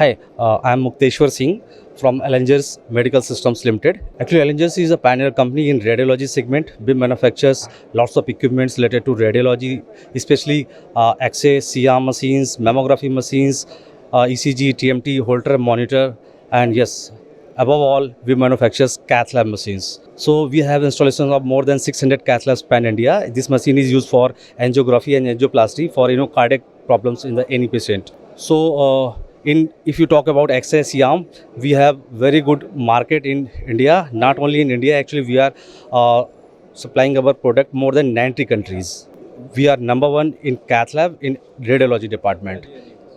Hi, I am Mukteshwar Singh from Allengers Medical Systems Limited. Actually, Allengers is a pioneer company in radiology segment. We manufactures lots of equipments related to radiology, especially X-ray, CR machines, mammography machines, ECG, TMT, Holter monitor, and yes, above all, we manufacture cath lab machines. So we have installations of more than 600 cath labs pan India. This machine is used for angiography and angioplasty for cardiac problems in any patient. So if you talk about X-ray CM, we have very good market in India. Not only in India, actually we are supplying our product more than 90 countries. We are number one in cath lab in radiology department.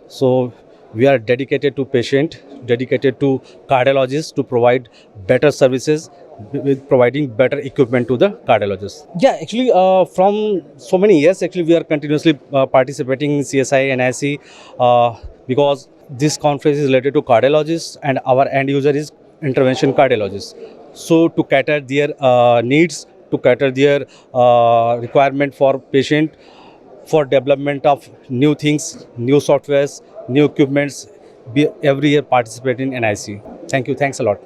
So we are dedicated to patient, dedicated to cardiologists to provide better services with providing better equipment to the cardiologists. Yeah, actually, from so many years, actually, we are continuously participating in CSI NIC because this conference is related to cardiologists and our end user is intervention cardiologists. So to cater their needs, to cater their requirement for patient, for development of new things, new softwares, new equipments, every year participate in NIC. Thank you. Thanks a lot.